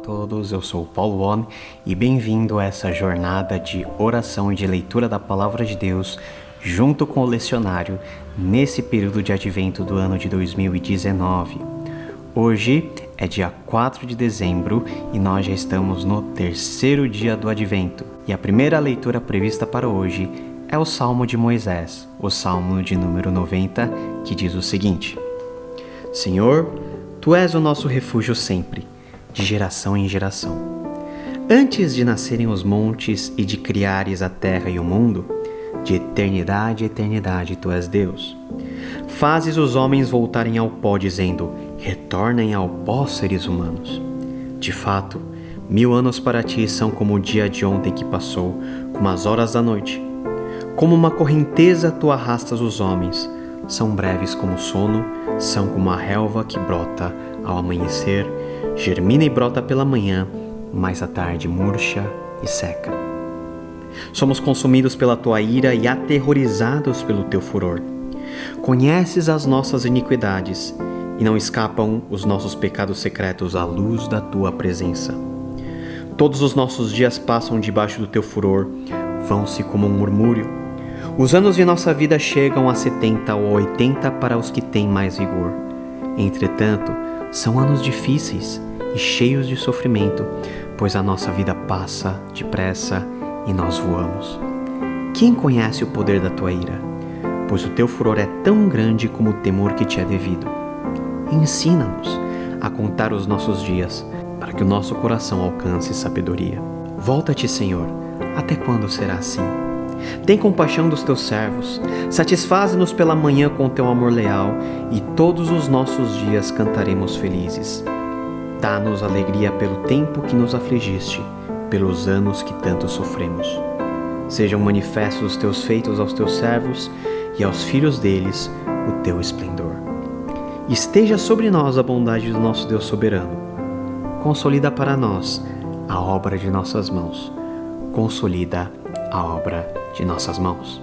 todos, eu sou o Paulo On e bem-vindo a essa jornada de oração e de leitura da Palavra de Deus junto com o lecionário nesse período de advento do ano de 2019. Hoje é dia 4 de dezembro e nós já estamos no terceiro dia do advento. E a primeira leitura prevista para hoje é o Salmo de Moisés, o Salmo de número 90, que diz o seguinte: Senhor, Tu és o nosso refúgio sempre, de geração em geração. Antes de nascerem os montes e de criares a terra e o mundo, de eternidade a eternidade Tu és Deus. Fazes os homens voltarem ao pó, dizendo: retornem ao pó, seres humanos. De fato, 1000 anos para Ti são como o dia de ontem que passou, como as horas da noite. Como uma correnteza Tu arrastas os homens, são breves como o sono, são como a relva que brota ao amanhecer, germina e brota pela manhã, mas à tarde murcha e seca. Somos consumidos pela Tua ira e aterrorizados pelo Teu furor. Conheces as nossas iniquidades e não escapam os nossos pecados secretos à luz da Tua presença. Todos os nossos dias passam debaixo do Teu furor, vão-se como um murmúrio. Os anos de nossa vida chegam a 70 ou 80 para os que têm mais vigor. Entretanto, são anos difíceis e cheios de sofrimento, pois a nossa vida passa depressa e nós voamos. Quem conhece o poder da Tua ira? Pois o Teu furor é tão grande como o temor que Te é devido. Ensina-nos a contar os nossos dias, para que o nosso coração alcance sabedoria. Volta-te, Senhor, até quando será assim? Tem compaixão dos Teus servos, satisfaze-nos pela manhã com Teu amor leal, e todos os nossos dias cantaremos felizes. Dá-nos alegria pelo tempo que nos afligiste, pelos anos que tanto sofremos. Sejam manifestos os Teus feitos aos Teus servos, e aos filhos deles o Teu esplendor. Esteja sobre nós a bondade do nosso Deus soberano. Consolida para nós a obra de nossas mãos. Consolida a obra de nossas mãos.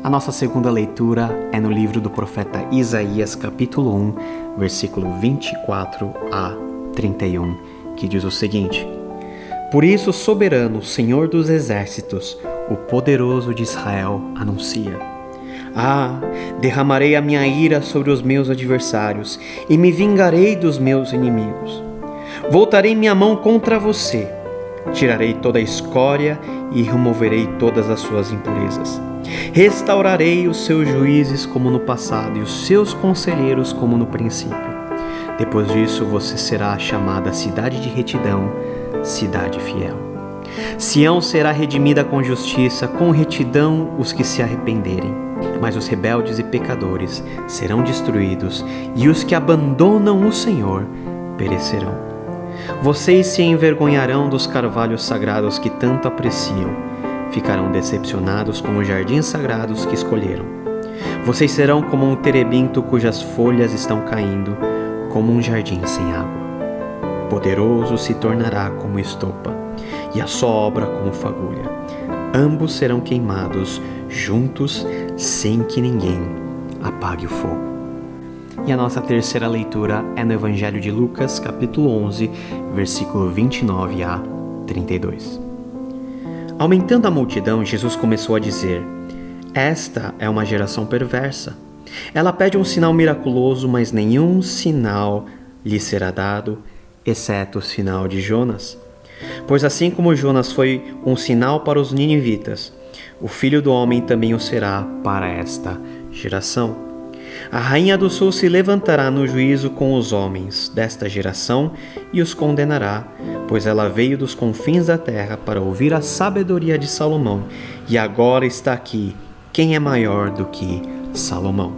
A nossa segunda leitura é no livro do profeta Isaías, capítulo 1, versículo 24 a 31, que diz o seguinte: Por isso, soberano, Senhor dos exércitos, o poderoso de Israel anuncia: derramarei a minha ira sobre os meus adversários e me vingarei dos meus inimigos. Voltarei minha mão contra você, tirarei toda a escória e removerei todas as suas impurezas. Restaurarei os seus juízes como no passado e os seus conselheiros como no princípio. Depois disso você será chamada cidade de retidão, cidade fiel. Sião será redimida com justiça, com retidão os que se arrependerem. Mas os rebeldes e pecadores serão destruídos, e os que abandonam o Senhor perecerão. Vocês se envergonharão dos carvalhos sagrados que tanto apreciam. Ficarão decepcionados com os jardins sagrados que escolheram. Vocês serão como um terebinto cujas folhas estão caindo, como um jardim sem água. Poderoso se tornará como estopa, e a sua obra como fagulha. Ambos serão queimados juntos, sem que ninguém apague o fogo. E a nossa terceira leitura é no Evangelho de Lucas, capítulo 11, versículo 29 a 32. Aumentando a multidão, Jesus começou a dizer: Esta é uma geração perversa. Ela pede um sinal miraculoso, mas nenhum sinal lhe será dado, exceto o sinal de Jonas. Pois assim como Jonas foi um sinal para os ninivitas, o Filho do Homem também o será para esta geração. A rainha do sul se levantará no juízo com os homens desta geração e os condenará, pois ela veio dos confins da terra para ouvir a sabedoria de Salomão, e agora está aqui quem é maior do que Salomão.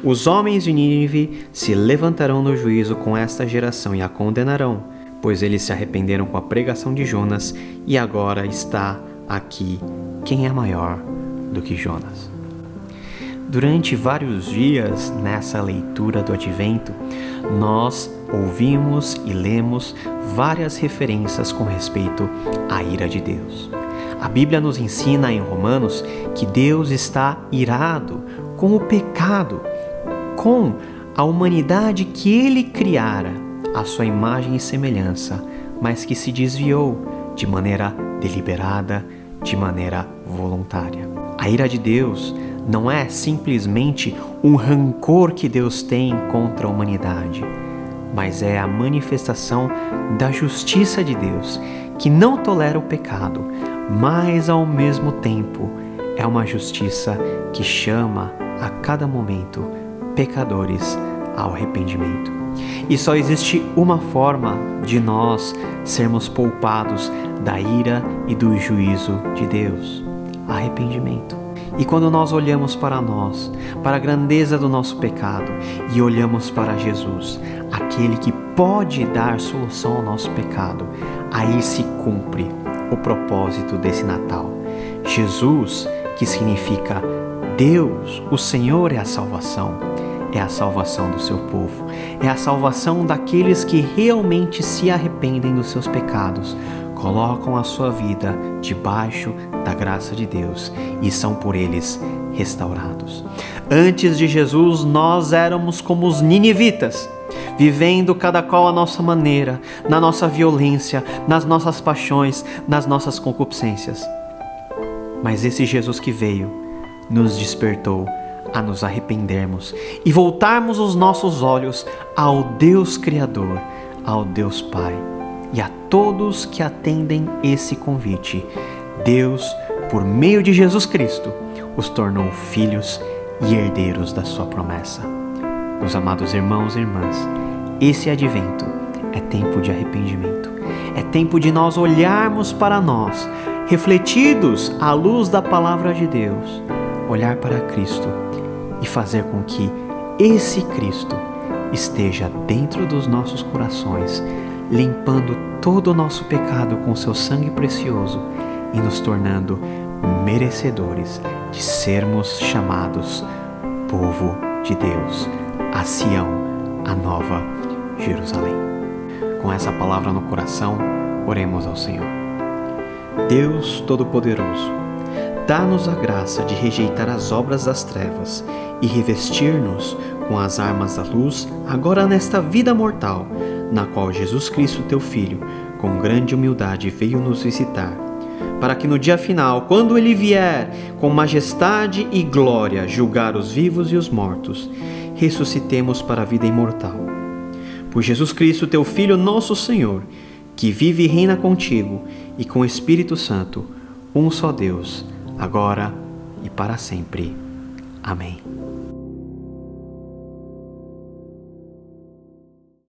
Os homens de Nínive se levantarão no juízo com esta geração e a condenarão, pois eles se arrependeram com a pregação de Jonas, e agora está aqui quem é maior do que Jonas. Durante vários dias nessa leitura do Advento, nós ouvimos e lemos várias referências com respeito à ira de Deus. A Bíblia nos ensina em Romanos que Deus está irado com o pecado, com a humanidade que Ele criara, à sua imagem e semelhança, mas que se desviou de maneira deliberada, de maneira voluntária. A ira de Deus não é simplesmente um rancor que Deus tem contra a humanidade, mas é a manifestação da justiça de Deus, que não tolera o pecado, mas ao mesmo tempo é uma justiça que chama a cada momento pecadores ao arrependimento. E só existe uma forma de nós sermos poupados da ira e do juízo de Deus: arrependimento. E quando nós olhamos para nós, para a grandeza do nosso pecado, e olhamos para Jesus, aquele que pode dar solução ao nosso pecado, aí se cumpre o propósito desse Natal. Jesus, que significa Deus, o Senhor, é a salvação do seu povo, é a salvação daqueles que realmente se arrependem dos seus pecados, colocam a sua vida debaixo da graça de Deus e são por eles restaurados. Antes de Jesus, nós éramos como os ninivitas, vivendo cada qual à nossa maneira, na nossa violência, nas nossas paixões, nas nossas concupiscências. Mas esse Jesus que veio nos despertou a nos arrependermos e voltarmos os nossos olhos ao Deus Criador, ao Deus Pai. E a todos que atendem esse convite, Deus, por meio de Jesus Cristo, os tornou filhos e herdeiros da sua promessa. Meus amados irmãos e irmãs, esse advento é tempo de arrependimento. É tempo de nós olharmos para nós, refletidos à luz da palavra de Deus, olhar para Cristo e fazer com que esse Cristo esteja dentro dos nossos corações, limpando todo o nosso pecado com seu sangue precioso e nos tornando merecedores de sermos chamados povo de Deus, a Sião, a nova Jerusalém. Com essa palavra no coração, oremos ao Senhor. Deus Todo-Poderoso, dá-nos a graça de rejeitar as obras das trevas e revestir-nos com as armas da luz, agora nesta vida mortal, na qual Jesus Cristo, teu Filho, com grande humildade veio nos visitar, para que no dia final, quando Ele vier com majestade e glória julgar os vivos e os mortos, ressuscitemos para a vida imortal. Por Jesus Cristo, teu Filho, nosso Senhor, que vive e reina contigo e com o Espírito Santo, um só Deus, agora e para sempre. Amém.